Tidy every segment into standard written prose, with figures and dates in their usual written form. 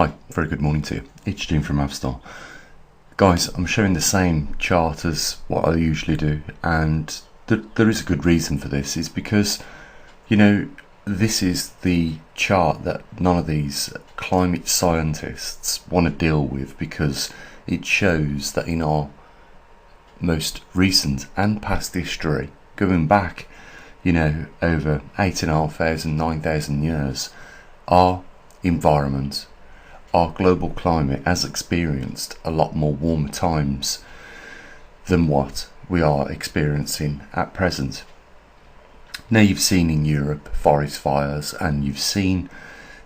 Hi, very good morning to you. It's Jim from maverickstar. Guys, I'm showing the same chart as what I usually do, and there is a good reason for this. Is because, this is the chart that none of these climate scientists want to deal with, because it shows that in our most recent and past history, going back, over 8,500, 9,000 years, our environment, our global climate has experienced a lot more warmer times than what we are experiencing at present. Now, you've seen in Europe forest fires, and you've seen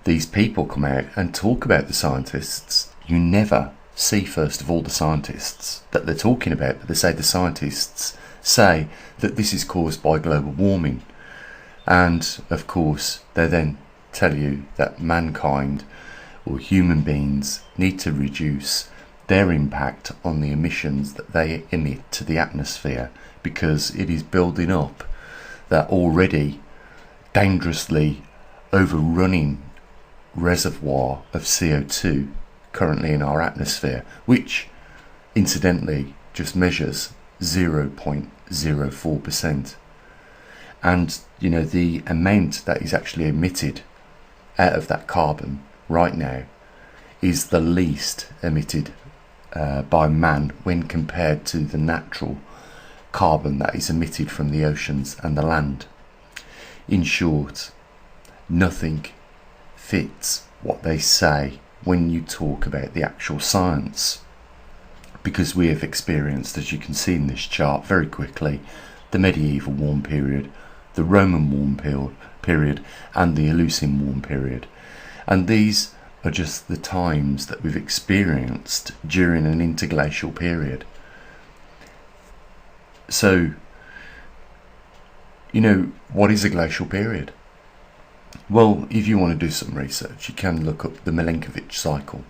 these people come out and talk about the scientists. You never see, first of all, the scientists that they're talking about, but they say the scientists say that this is caused by global warming. And of course, they then tell you that mankind or human beings need to reduce their impact on the emissions that they emit to the atmosphere, because it is building up that already dangerously overrunning reservoir of CO2 currently in our atmosphere, which incidentally just measures 0.04%. And the amount that is actually emitted out of that carbon right now is the least emitted by man when compared to the natural carbon that is emitted from the oceans and the land. In short, nothing fits what they say when you talk about the actual science, because we have experienced, as you can see in this chart very quickly, the medieval warm period, the Roman warm period, and the Eleusinian warm period. And these are just the times that we've experienced during an interglacial period. So, what is a glacial period? Well, if you want to do some research, you can look up the Milankovitch cycle.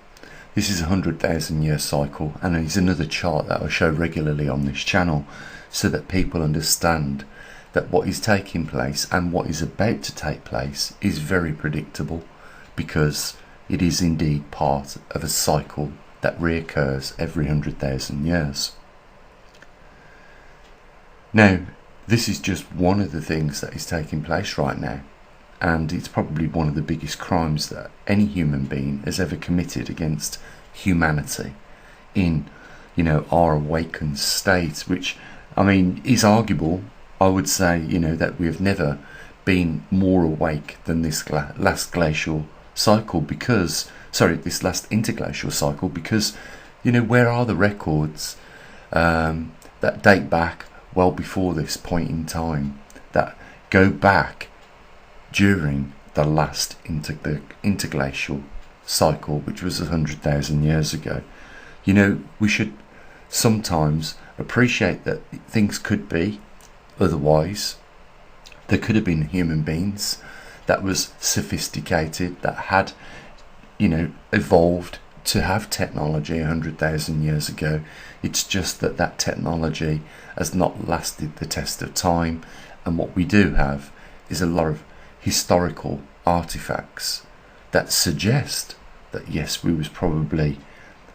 This is a 100,000 year cycle, and it's another chart that I show regularly on this channel, so that people understand that what is taking place and what is about to take place is very predictable, because it is indeed part of a cycle that reoccurs every 100,000 years. Now, this is just one of the things that is taking place right now, and it's probably one of the biggest crimes that any human being has ever committed against humanity in, our awakened state, which, is arguable. I would say, that we have never been more awake than this last glacial cycle, this last interglacial cycle, because, where are the records that date back well before this point in time, that go back during the last interglacial cycle, which was 100,000 years ago? We should sometimes appreciate that things could be otherwise. There could have been human beings that was sophisticated, that had evolved to have technology 100,000 years ago. It's just that technology has not lasted the test of time, and what we do have is a lot of historical artifacts that suggest that yes, we was probably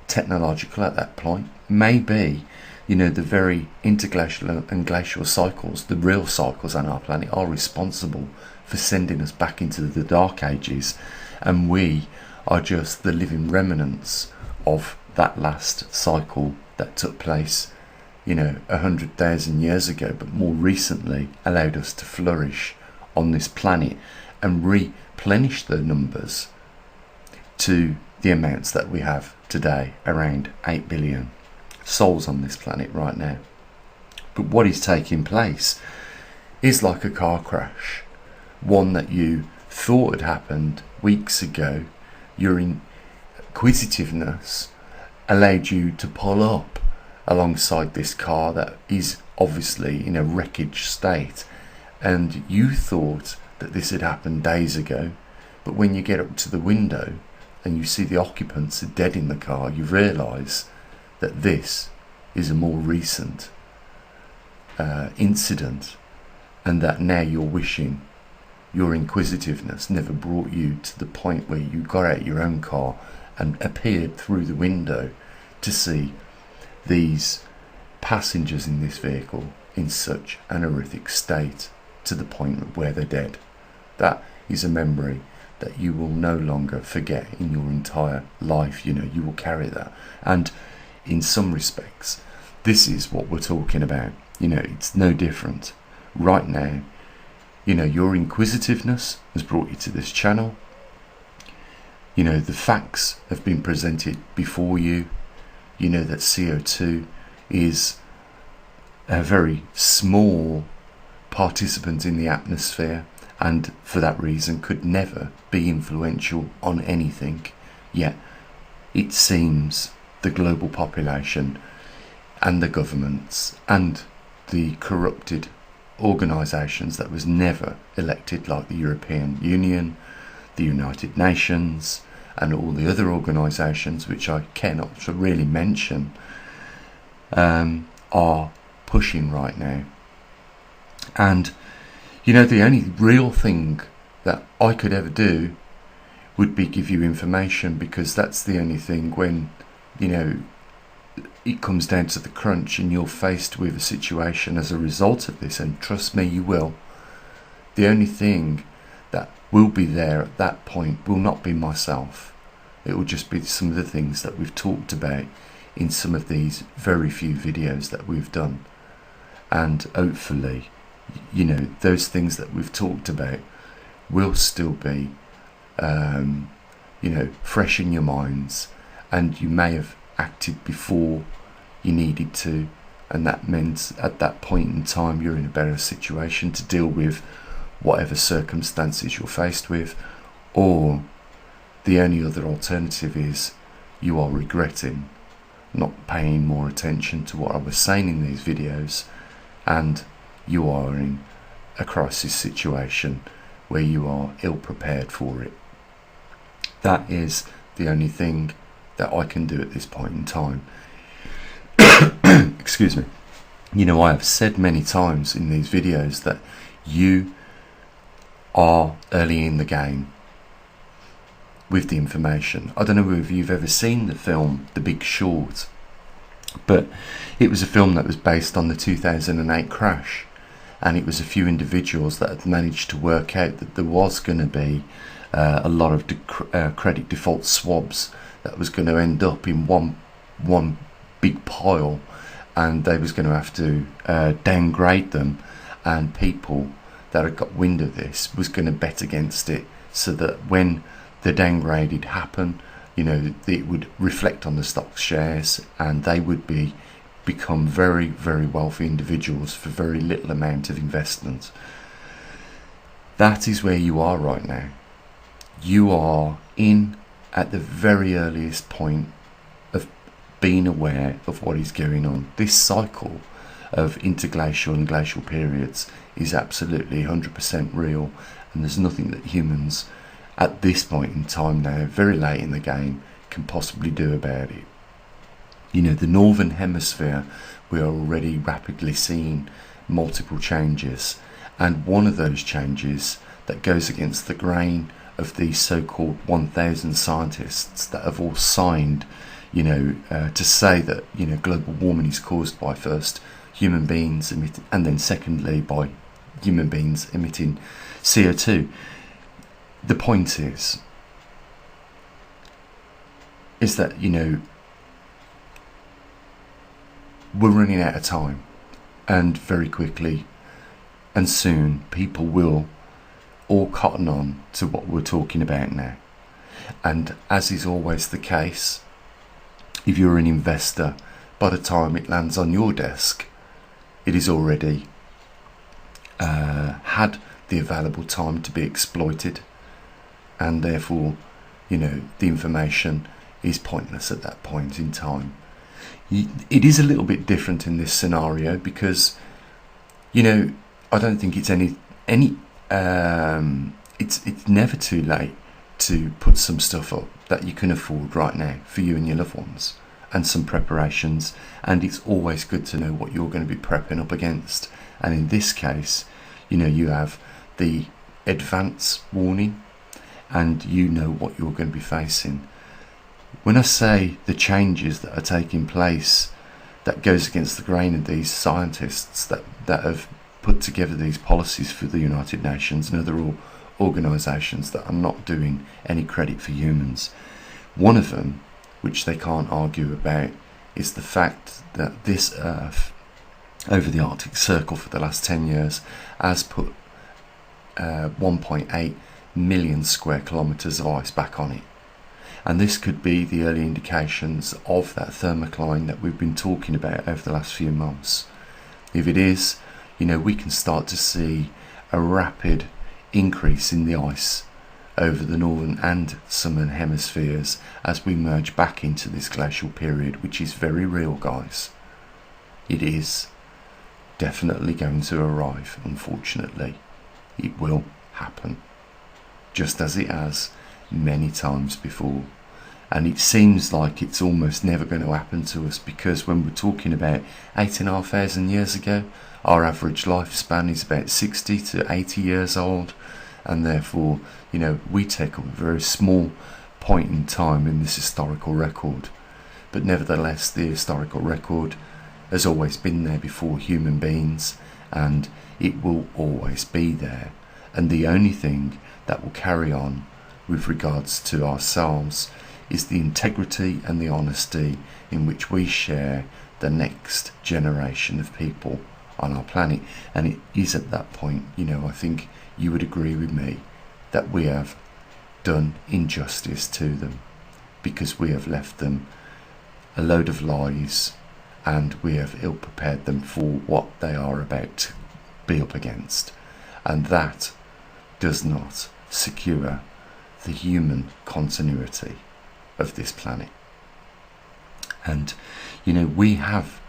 technological at that point. Maybe the very interglacial and glacial cycles, the real cycles on our planet, are responsible for sending us back into the dark ages, and we are just the living remnants of that last cycle that took place 100,000 years ago, but more recently allowed us to flourish on this planet and replenish the numbers to the amounts that we have today, around 8 billion souls on this planet right now. But what is taking place is like a car crash, one that you thought had happened weeks ago. Your inquisitiveness allowed you to pull up alongside this car that is obviously in a wreckage state, and you thought that this had happened days ago, but when you get up to the window and you see the occupants are dead in the car, you realise that this is a more recent incident, and that now you're wishing your inquisitiveness never brought you to the point where you got out your own car and appeared through the window to see these passengers in this vehicle in such an horrific state to the point where they're dead. That is a memory that you will no longer forget in your entire life. You will carry that. And in some respects, this is what we're talking about. It's no different. Right now, your inquisitiveness has brought you to this channel. The facts have been presented before you. That CO2 is a very small participant in the atmosphere, and for that reason could never be influential on anything. Yet it seems the global population and the governments and the corrupted organisations that was never elected, like the European Union, the United Nations, and all the other organisations which I cannot really mention, are pushing right now. And the only real thing that I could ever do would be give you information, because that's the only thing when it comes down to the crunch and you're faced with a situation as a result of this, and trust me, you will. The only thing that will be there at that point will not be myself. It will just be some of the things that we've talked about in some of these very few videos that we've done. And hopefully, those things that we've talked about will still be, fresh in your minds, and you may have acted before you needed to, and that meant at that point in time you're in a better situation to deal with whatever circumstances you're faced with. Or the only other alternative is you are regretting not paying more attention to what I was saying in these videos, and you are in a crisis situation where you are ill prepared for it. That is the only thing that I can do at this point in time. Excuse me. I have said many times in these videos that you are early in the game with the information. I don't know if you've ever seen the film The Big Short, but it was a film that was based on the 2008 crash, and it was a few individuals that had managed to work out that there was going to be a lot of credit default swabs that was going to end up in one big pile, and they was going to have to downgrade them, and people that had got wind of this was going to bet against it, so that when the downgraded happen, it would reflect on the stock shares, and they would become very, very wealthy individuals for very little amount of investment. That is where you are right now. You are in at the very earliest point of being aware of what is going on. This cycle of interglacial and glacial periods is absolutely 100% real, and there's nothing that humans at this point in time now, very late in the game, can possibly do about it. The northern hemisphere, we are already rapidly seeing multiple changes, and one of those changes that goes against the grain of these so-called 1,000 scientists that have all signed, to say that global warming is caused by first human beings emitting, and then secondly by human beings emitting CO2. The point is that we're running out of time, and very quickly and soon people will all cotton on to what we're talking about now. And as is always the case, if you're an investor, by the time it lands on your desk, it is already had the available time to be exploited, and therefore the information is pointless at that point in time. It is a little bit different in this scenario, because I don't think it's it's never too late to put some stuff up that you can afford right now for you and your loved ones, and some preparations, and it's always good to know what you're going to be prepping up against. And in this case, you have the advance warning, and you know what you're going to be facing. When I say the changes that are taking place, that goes against the grain of these scientists that have put together these policies for the United Nations and other organisations that are not doing any credit for humans. One of them, which they can't argue about, is the fact that this Earth, over the Arctic Circle for the last 10 years, has put 1.8 million square kilometres of ice back on it. And this could be the early indications of that thermocline that we've been talking about over the last few months. If it is, we can start to see a rapid increase in the ice over the northern and southern hemispheres as we merge back into this glacial period, which is very real, guys. It is definitely going to arrive, unfortunately. It will happen, just as it has many times before. And it seems like it's almost never going to happen to us, because when we're talking about 8,500 years ago, our average lifespan is about 60 to 80 years old, and therefore, we take up a very small point in time in this historical record. But nevertheless, the historical record has always been there before human beings, and it will always be there. And the only thing that will carry on with regards to ourselves is the integrity and the honesty in which we share the next generation of people on our planet. And it is at that point, I think you would agree with me, that we have done injustice to them, because we have left them a load of lies, and we have ill prepared them for what they are about to be up against. And that does not secure the human continuity of this planet. And we have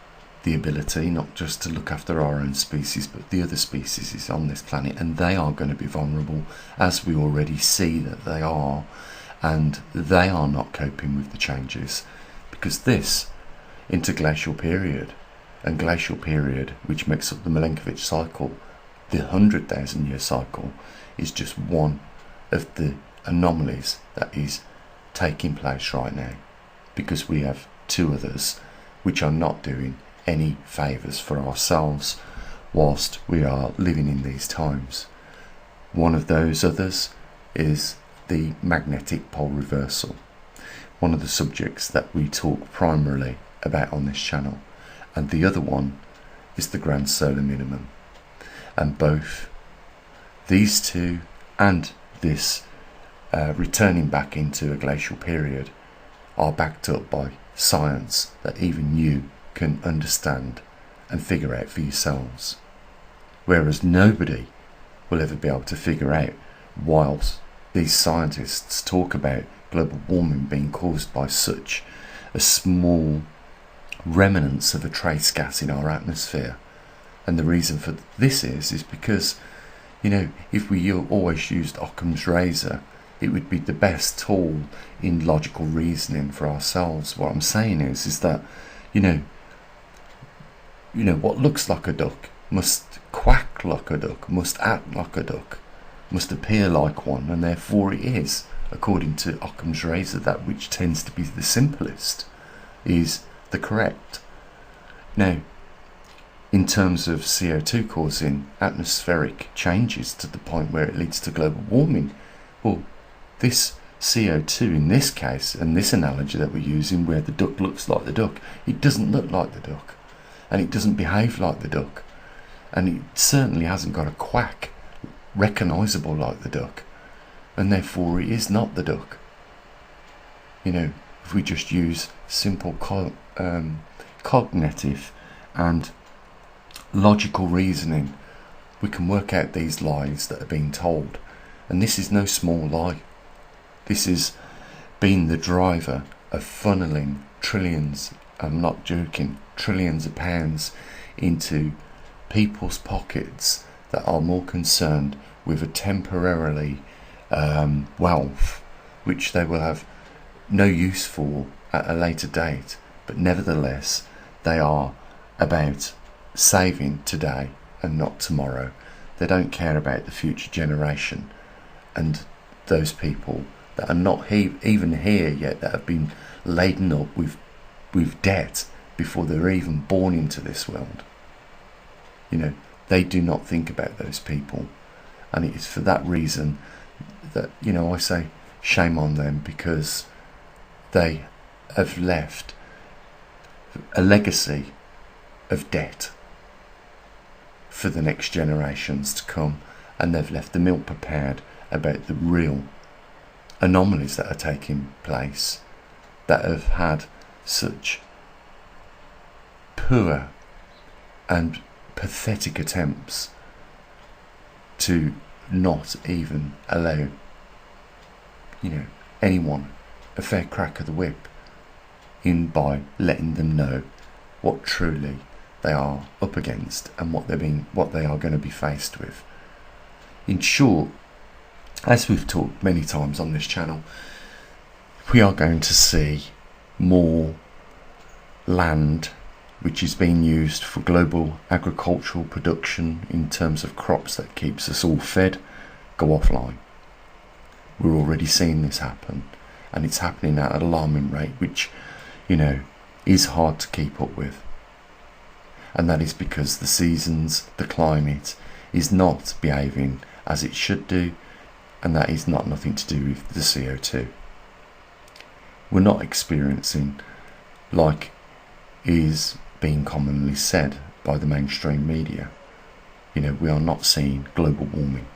the ability not just to look after our own species, but the other species on this planet, and they are going to be vulnerable, as we already see that they are, and they are not coping with the changes, because this interglacial period and glacial period, which makes up the Milankovitch cycle, the 100,000 year cycle, is just one of the anomalies that is taking place right now, because we have two others which are not doing any favours for ourselves whilst we are living in these times. One of those others is the magnetic pole reversal, one of the subjects that we talk primarily about on this channel, and the other one is the grand solar minimum. And both these two and this returning back into a glacial period are backed up by science that even you can understand and figure out for yourselves, whereas nobody will ever be able to figure out, whilst these scientists talk about global warming being caused by such a small remnants of a trace gas in our atmosphere. And the reason for this is because if we always used Occam's razor, it would be the best tool in logical reasoning for ourselves. What I'm saying is that what looks like a duck must quack like a duck, must act like a duck, must appear like one, and therefore it is, according to Occam's razor, that which tends to be the simplest is the correct. Now, in terms of CO2 causing atmospheric changes to the point where it leads to global warming, well, this CO2 in this case, and this analogy that we're using, where the duck looks like the duck, it doesn't look like the duck, and it doesn't behave like the duck, and it certainly hasn't got a quack recognisable like the duck, and therefore it is not the duck. If we just use simple cognitive and logical reasoning, we can work out these lies that are being told. And this is no small lie. This is being the driver of funneling trillions, I'm not joking, trillions of pounds into people's pockets that are more concerned with a temporarily wealth which they will have no use for at a later date, but nevertheless they are about saving today and not tomorrow. They don't care about the future generation, and those people that are not even here yet, that have been laden up with debt before they're even born into this world. They do not think about those people, and it is for that reason that I say shame on them, because they have left a legacy of debt for the next generations to come, and they've left the milk prepared about the real anomalies that are taking place, that have had such poor and pathetic attempts to not even allow anyone a fair crack of the whip in, by letting them know what truly they are up against and what they are going to be faced with. In short, as we've talked many times on this channel, we are going to see more land which is being used for global agricultural production in terms of crops that keeps us all fed go offline. We're already seeing this happen, and it's happening at an alarming rate, which is hard to keep up with. And that is because the seasons, the climate is not behaving as it should do, and that is not nothing to do with the CO2. We're not experiencing, like is being commonly said by the mainstream media, we are not seeing global warming.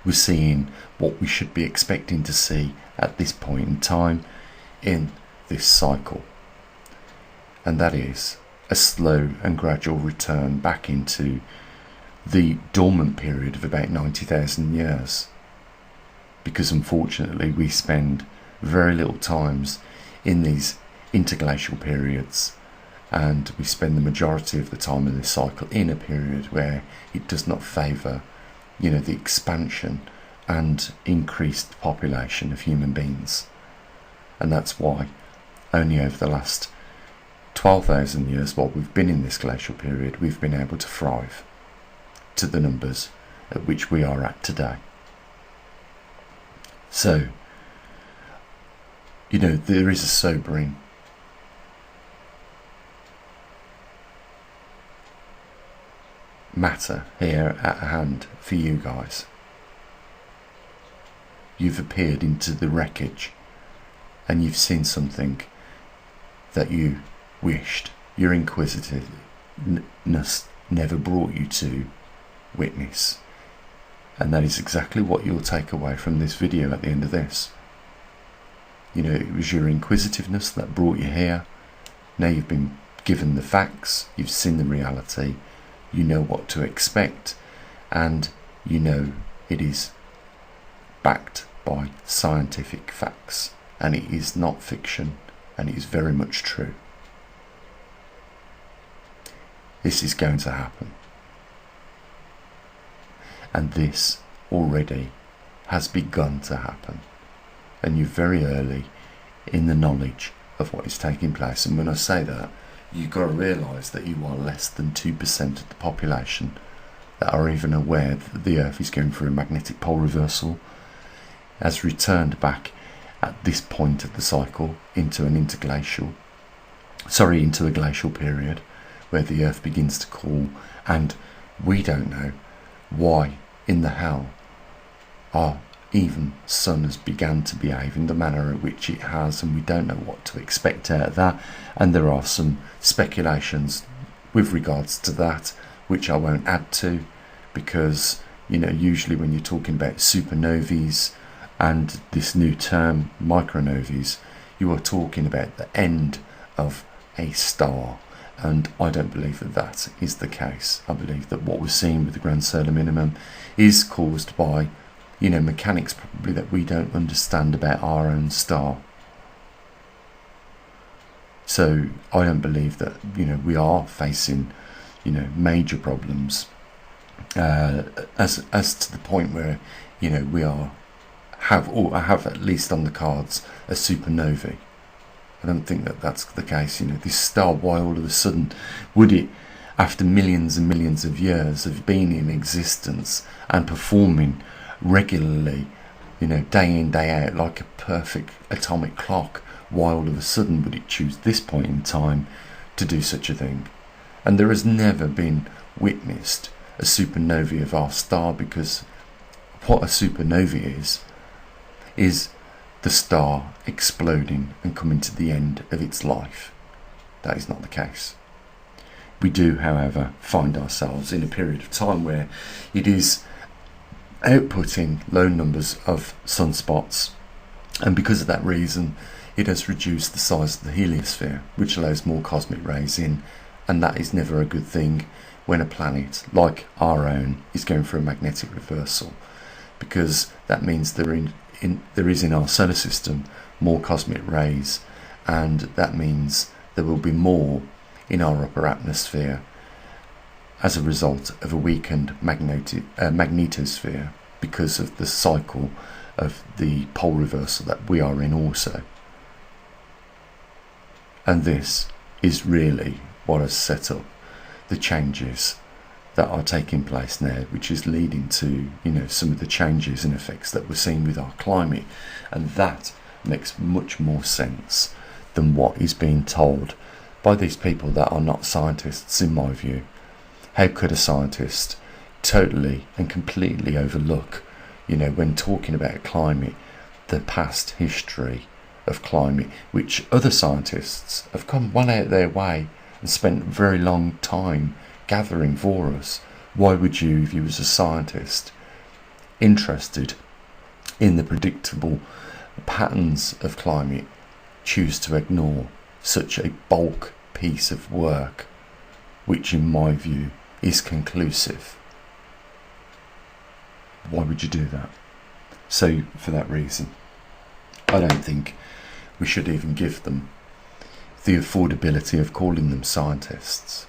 We're seeing what we should be expecting to see at this point in time in this cycle, and that is a slow and gradual return back into the dormant period of about 90,000 years, because unfortunately we spend very little times in these interglacial periods, and we spend the majority of the time in this cycle in a period where it does not favour the expansion and increased population of human beings. And that's why only over the last 12,000 years, while we've been in this glacial period, we've been able to thrive to the numbers at which we are at today. So, there is a sobering matter here at hand for you guys. You've appeared into the wreckage, and you've seen something that you wished your inquisitiveness never brought you to witness. And that is exactly what you'll take away from this video at the end of this. It was your inquisitiveness that brought you here. Now you've been given the facts, you've seen the reality, you know what to expect, and it is backed by scientific facts, and it is not fiction, and it is very much true. This is going to happen, and this already has begun to happen, and you're very early in the knowledge of what is taking place. And when I say that, you've got to realise that you are less than 2% of the population that are even aware that the Earth is going through a magnetic pole reversal, has returned back at this point of the cycle into a glacial period where the Earth begins to cool, and we don't know why in the hell our even sun has begun to behave in the manner in which it has, and we don't know what to expect out of that. And there are some speculations with regards to that which I won't add to, because usually when you're talking about supernovae and this new term micronovae, you are talking about the end of a star, and I don't believe that that is the case. I believe that what we're seeing with the Grand Solar Minimum is caused by mechanics probably that we don't understand about our own star. So I don't believe that we are facing major problems as to the point where we have at least on the cards a supernovae. I don't think that that's the case. This star, why all of a sudden would it, after millions and millions of years of being in existence and performing regularly day in, day out, like a perfect atomic clock. Why all of a sudden would it choose this point in time to do such a thing? And there has never been witnessed a supernova of our star, because what a supernova is the star exploding and coming to the end of its life. That is not the case. We do, however, find ourselves in a period of time where it is outputting low numbers of sunspots, and because of that reason it has reduced the size of the heliosphere, which allows more cosmic rays in, and that is never a good thing when a planet like our own is going through a magnetic reversal, because that means there is in our solar system more cosmic rays, and that means there will be more in our upper atmosphere as a result of a weakened magnetosphere, because of the cycle of the pole reversal that we are in also. And this is really what has set up the changes that are taking place now, which is leading to some of the changes and effects that we're seeing with our climate. And that makes much more sense than what is being told by these people that are not scientists, in my view. How could a scientist totally and completely overlook, when talking about climate, the past history of climate, which other scientists have come one out of their way and spent a very long time gathering for us? Why would you, if you was a scientist interested in the predictable patterns of climate, choose to ignore such a bulk piece of work, which in my view is conclusive? Why would you do that? So for that reason, I don't think we should even give them the affordability of calling them scientists.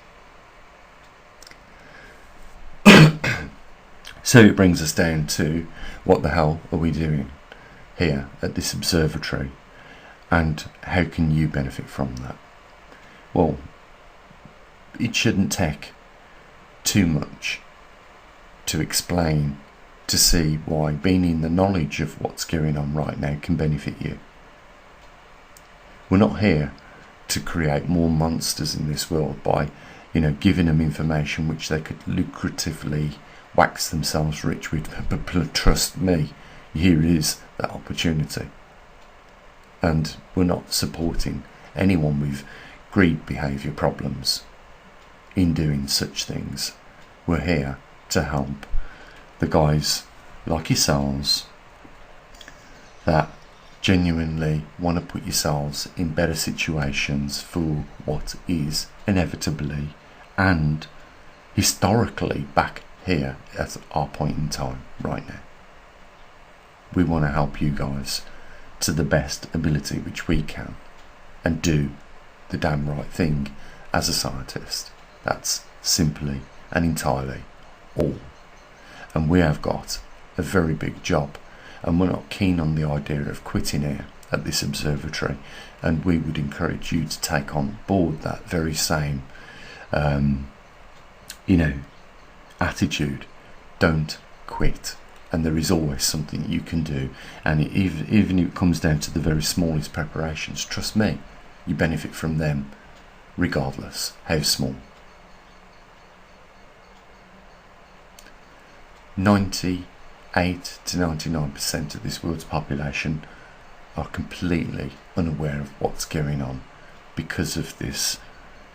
So it brings us down to, what the hell are we doing here at this observatory, and how can you benefit from that? Well, it shouldn't take too much to explain, to see why being in the knowledge of what's going on right now can benefit you. We're not here to create more monsters in this world by giving them information which they could lucratively wax themselves rich with. But trust me, here is that opportunity. And we're not supporting anyone with greed behaviour problems in doing such things. We're here to help the guys like yourselves that genuinely want to put yourselves in better situations for what is inevitably and historically back here at our point in time right now. We want to help you guys to the best ability which we can, and do the damn right thing as a scientist. That's simply and entirely all. And we have got a very big job, and we're not keen on the idea of quitting here at this observatory, and we would encourage you to take on board that very same attitude. Don't quit, and there is always something you can do, and even if it comes down to the very smallest preparations, trust me, you benefit from them regardless how small. 98 to 99% of this world's population are completely unaware of what's going on because of this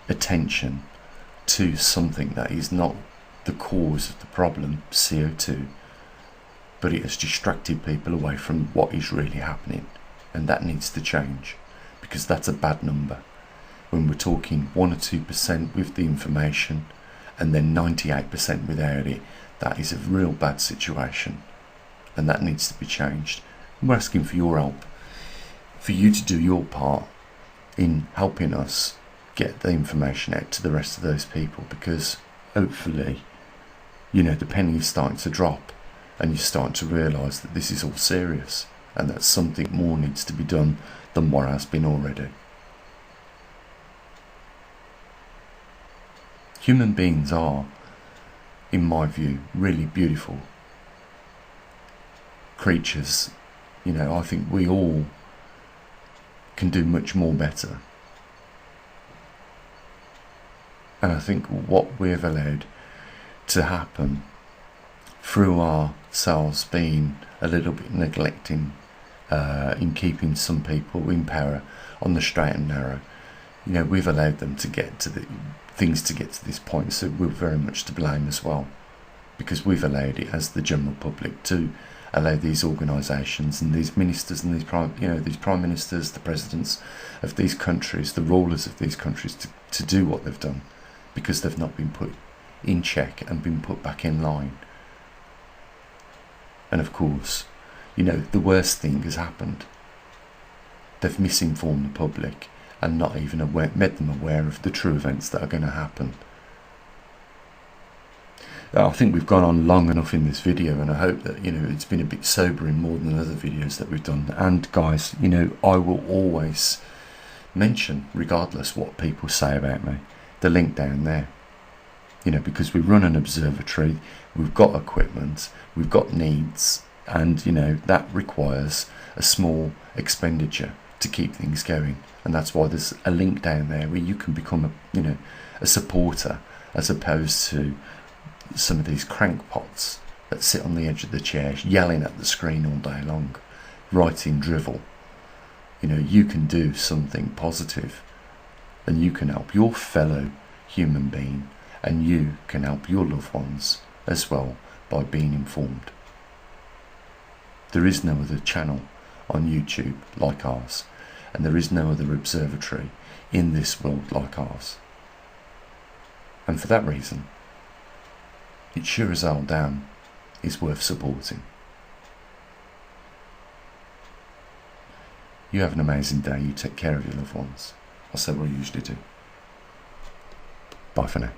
attention to something that is not the cause of the problem, CO2, but it has distracted people away from what is really happening, and that needs to change, because that's a bad number. When we're talking 1 or 2% with the information and then 98% without it, that is a real bad situation, and that needs to be changed. And we're asking for your help, for you to do your part in helping us get the information out to the rest of those people, because hopefully, the penny is starting to drop, and you're starting to realise that this is all serious, and that something more needs to be done than what has been already. Human beings are, in my view, really beautiful creatures You know, I think we all can do much more better. And I think what we've allowed to happen through ourselves being a little bit neglecting in keeping some people in power on the straight and narrow, you know, we've allowed them to get to things to get to this point. So we're very much to blame as well, because we've allowed it as the general public to allow these organisations and these ministers and these prime ministers, the presidents of these countries, the rulers of these countries to do what they've done, because they've not been put in check and been put back in line. And of course, you know, the worst thing has happened. They've misinformed the public and not even made them aware of the true events that are going to happen. I think we've gone on long enough in this video, and I hope that, you know, it's been a bit sobering more than other videos that we've done. And guys, you know, I will always mention, regardless what people say about me, the link down there. You know, because we run an observatory, we've got equipment, we've got needs, and you know, that requires a small expenditure to keep things going. And that's why there's a link down there where you can become a supporter, as opposed to some of these crankpots that sit on the edge of the chair yelling at the screen all day long, writing drivel. You know, you can do something positive, and you can help your fellow human being, and you can help your loved ones as well by being informed. There is no other channel on YouTube like ours, and there is no other observatory in this world like ours. And for that reason, it sure as hell damn is worth supporting. You have an amazing day. You take care of your loved ones. I'll say what I usually do. Bye for now.